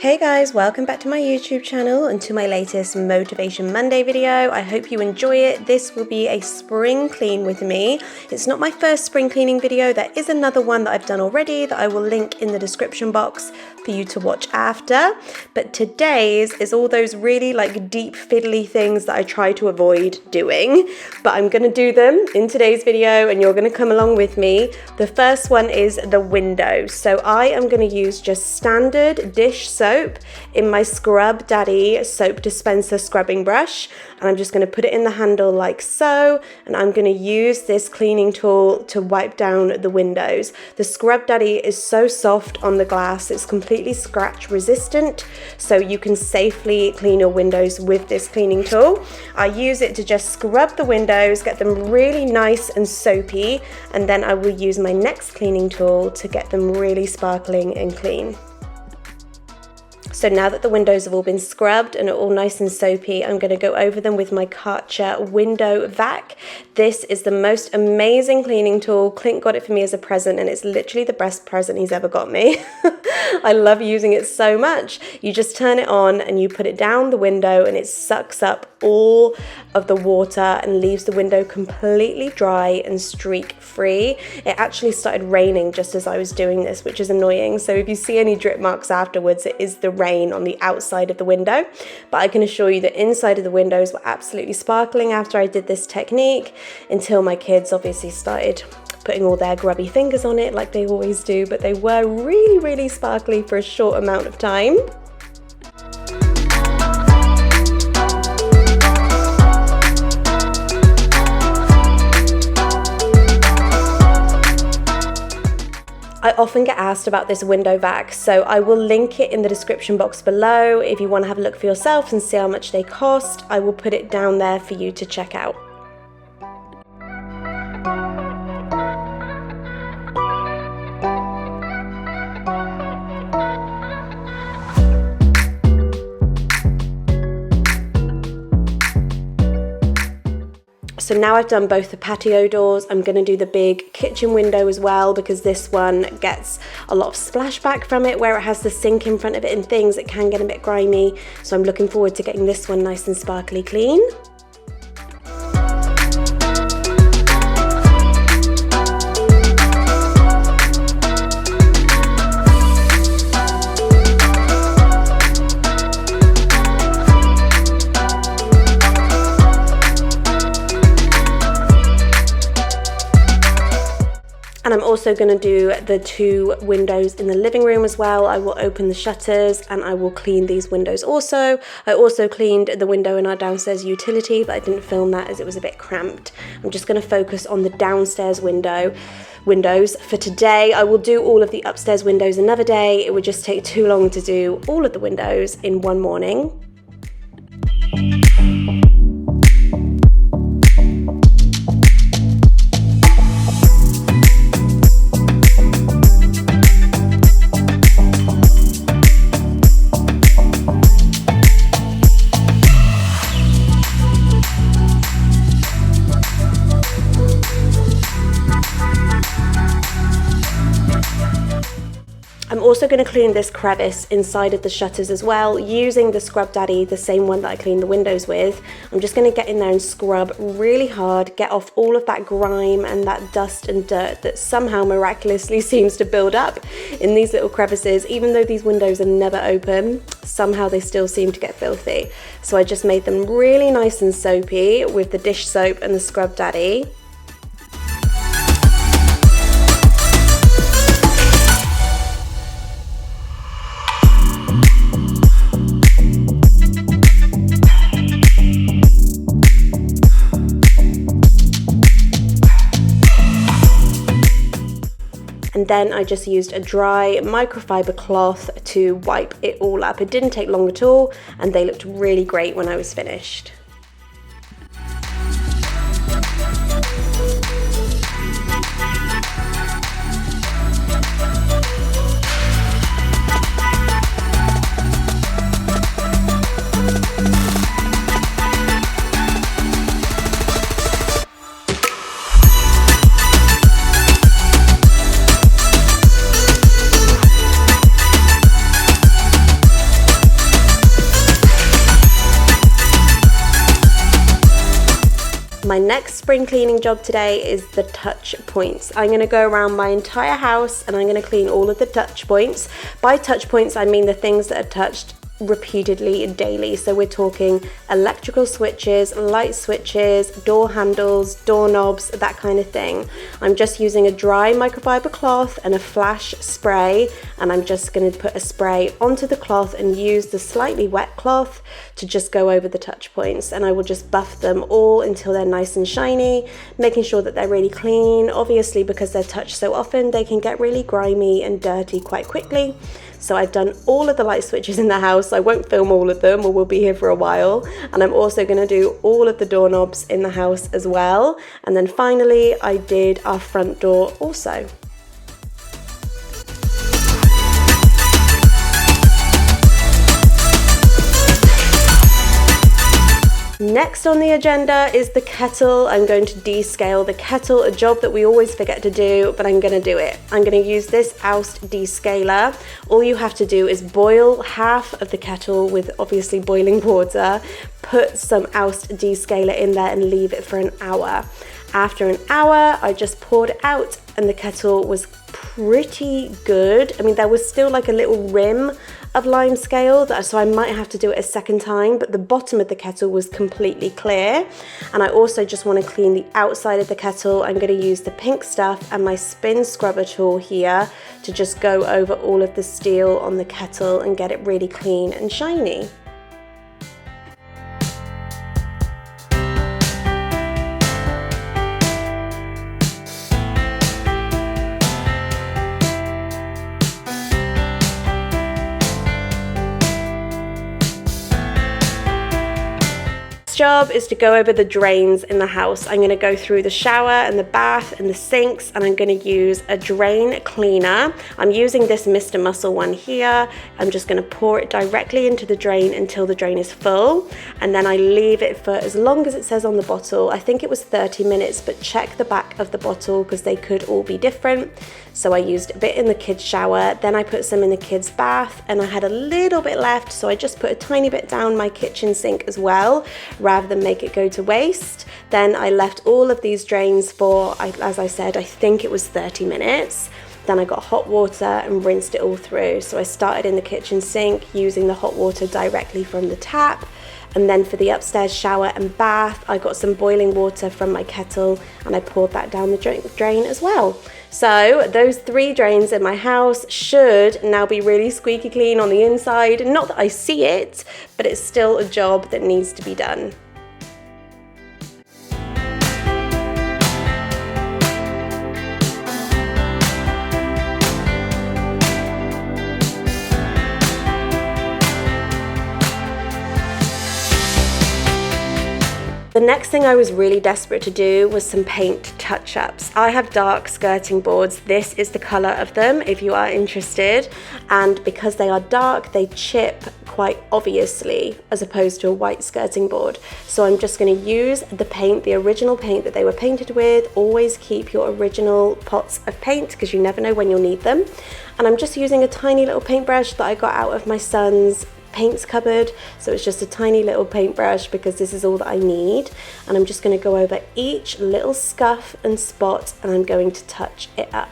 Hey guys, welcome back to my YouTube channel and to my latest Motivation Monday video. I hope you enjoy it. This will be a spring clean with me. It's not my first spring cleaning video. There is another one that I've done already that I will link in the description box for you to watch after. But today's is all those really deep fiddly things that I try to avoid doing. But I'm going to do them in today's video and you're going to come along with me. The first one is the windows. So I am going to use just standard dish soap in my Scrub Daddy soap dispenser scrubbing brush, and I'm just going to put it in the handle like so, and I'm going to use this cleaning tool to wipe down the windows. The Scrub Daddy is so soft on the glass, it's completely scratch resistant, so you can safely clean your windows with this cleaning tool. I use it to just scrub the windows, get them really nice and soapy, and then I will use my next cleaning tool to get them really sparkling and clean. So now that the windows have all been scrubbed and are all nice and soapy, I'm going to go over them with my Karcher window vac. This is the most amazing cleaning tool. Clint got it for me as a present and it's literally the best present he's ever got me. I love using it so much. You just turn it on and you put it down the window and it sucks up all of the water and leaves the window completely dry and streak free. It actually started raining just as I was doing this, which is annoying. So if you see any drip marks afterwards, it is the rain on the outside of the window. But I can assure you that inside of the windows were absolutely sparkling after I did this technique, until my kids obviously started putting all their grubby fingers on it like they always do, but they were really sparkly for a short amount of time. I often get asked about this window vac, so I will link it in the description box below. If you want to have a look for yourself and see how much they cost, I will put it down there for you to check out. So now I've done both the patio doors, I'm going to do the big kitchen window as well, because this one gets a lot of splashback from it where it has the sink in front of it and things. It can get a bit grimy, so I'm looking forward to getting this one nice and sparkly clean. And I'm also going to do the two windows in the living room as well. I will open the shutters and I will clean these windows also. I also cleaned the window in our downstairs utility, but I didn't film that as it was a bit cramped. I'm just going to focus on the downstairs windows for today. I will do all of the upstairs windows another day. It would just take too long to do all of the windows in one morning. I'm also going to clean this crevice inside of the shutters as well, using the Scrub Daddy, the same one that I cleaned the windows with. I'm just going to get in there and scrub really hard, get off all of that grime and that dust and dirt that somehow miraculously seems to build up in these little crevices. Even though these windows are never open, somehow they still seem to get filthy. So I just made them really nice and soapy with the dish soap and the Scrub Daddy. And then I just used a dry microfiber cloth to wipe it all up. It didn't take long at all, and they looked really great when I was finished. My next spring cleaning job today is the touch points. I'm going to go around my entire house and I'm going to clean all of the touch points. By touch points, I mean the things that are touched repeatedly daily. So we're talking electrical switches, light switches, door handles, doorknobs, that kind of thing. I'm just using a dry microfiber cloth and a flash spray, and I'm just going to put a spray onto the cloth and use the slightly wet cloth to just go over the touch points, and I will just buff them all until they're nice and shiny, making sure that they're really clean. Obviously, because they're touched so often, they can get really grimy and dirty quite quickly. So I've done all of the light switches in the house. I won't film all of them or we'll be here for a while. And I'm also going to do all of the doorknobs in the house as well. And then finally, I did our front door also. Next on the agenda is the kettle. I'm going to descale the kettle, a job that we always forget to do, but I'm going to do it. I'm going to use this oust descaler. All you have to do is boil half of the kettle with obviously boiling water, put some oust descaler in there and leave it for an hour. After an hour, I just poured it out and the kettle was pretty good. I mean, there was still like a little rim of lime scale, so I might have to do it a second time, but the bottom of the kettle was completely clear. And I also just want to clean the outside of the kettle. I'm going to use the pink stuff and my spin scrubber tool here to just go over all of the steel on the kettle and get it really clean and shiny. Job is to go over the drains in the house. I'm going to go through the shower and the bath and the sinks, and I'm going to use a drain cleaner. I'm using this Mr. Muscle one here. I'm just going to pour it directly into the drain until the drain is full, and then I leave it for as long as it says on the bottle. I think it was 30 minutes, but check the back of the bottle because they could all be different. So I used a bit in the kids' shower, then I put some in the kids' bath, and I had a little bit left, so I just put a tiny bit down my kitchen sink as well, rather than make it go to waste. Then I left all of these drains for, as I said, I think it was 30 minutes. Then I got hot water and rinsed it all through. So I started in the kitchen sink using the hot water directly from the tap. And then for the upstairs shower and bath, I got some boiling water from my kettle and I poured that down the drain as well. So those 3 drains in my house should now be really squeaky clean on the inside. Not that I see it, but it's still a job that needs to be done. The next thing I was really desperate to do was some paint touch-ups. I have dark skirting boards. This is the color of them if you are interested. And because they are dark, they chip quite obviously as opposed to a white skirting board. So I'm just going to use the paint, the original paint that they were painted with. Always keep your original pots of paint because you never know when you'll need them. And I'm just using a tiny little paintbrush that I got out of my son's paints cupboard, so it's just a tiny little paintbrush because this is all that I need, and I'm just going to go over each little scuff and spot and I'm going to touch it up.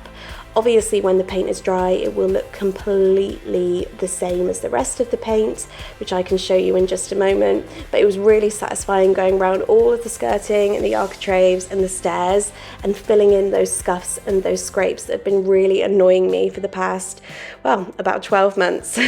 Obviously when the paint is dry it will look completely the same as the rest of the paint, which I can show you in just a moment, but it was really satisfying going around all of the skirting and the architraves and the stairs and filling in those scuffs and those scrapes that have been really annoying me for the past, well, about 12 months.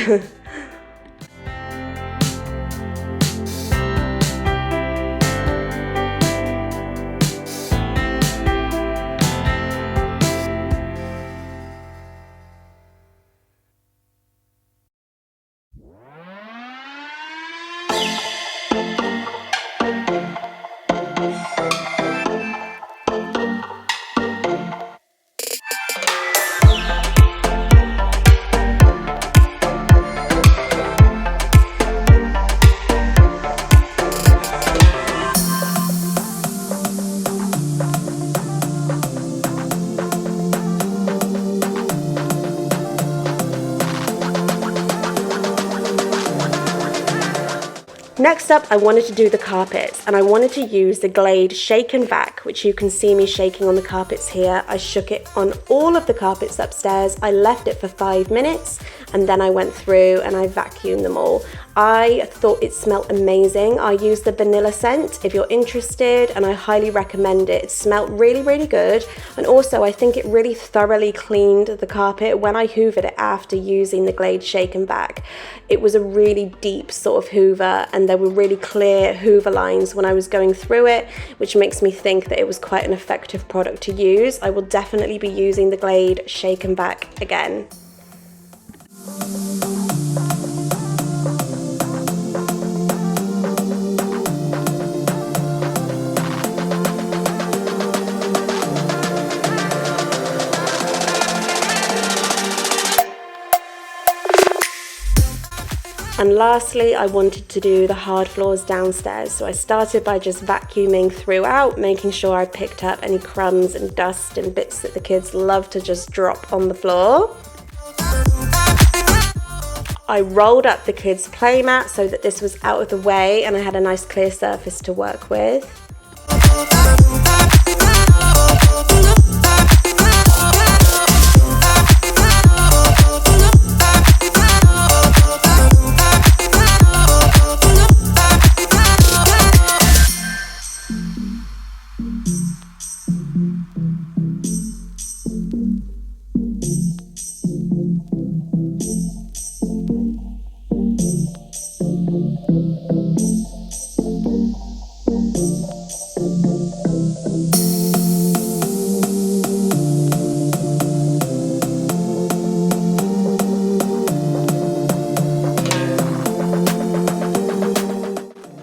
Next up, I wanted to do the carpets, and I wanted to use the Glade Shake and Vac, which you can see me shaking on the carpets here. I shook it on all of the carpets upstairs. I left it for 5 minutes, and then I went through and I vacuumed them all. I thought it smelled amazing. I used the vanilla scent if you're interested, and I highly recommend it. It smelled really, really good, and also I think it really thoroughly cleaned the carpet when I hoovered it after using the Glade Shake and Vac. It was a really deep sort of hoover, and there were really clear hoover lines when I was going through it, which makes me think that it was quite an effective product to use. I will definitely be using the Glade Shake and Vac again. And lastly, I wanted to do the hard floors downstairs. So I started by just vacuuming throughout, making sure I picked up any crumbs and dust and bits that the kids love to just drop on the floor. I rolled up the kids' playmat so that this was out of the way and I had a nice clear surface to work with.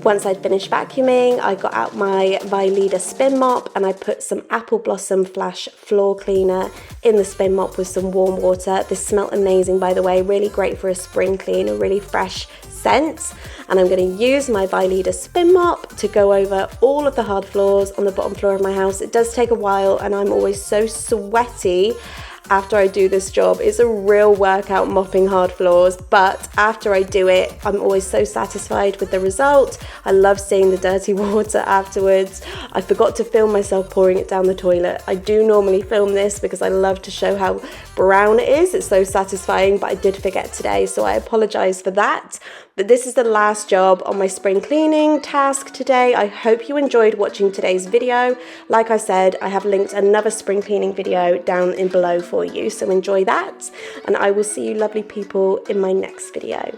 Once I'd finished vacuuming, I got out my Vileda spin mop and I put some Apple Blossom Flash floor cleaner in the spin mop with some warm water. This smelled amazing, by the way, really great for a spring clean, a really fresh scent. And I'm going to use my Vileda spin mop to go over all of the hard floors on the bottom floor of my house. It does take a while and I'm always so sweaty after I do this job. It's a real workout mopping hard floors, but after I do it, I'm always so satisfied with the result. I love seeing the dirty water afterwards. I forgot to film myself pouring it down the toilet. I do normally film this because I love to show how brown it is. It's so satisfying, but I did forget today, so I apologize for that. But this is the last job on my spring cleaning task today. I hope you enjoyed watching today's video. Like I said, I have linked another spring cleaning video down in below for you, so enjoy that, and I will see you lovely people in my next video.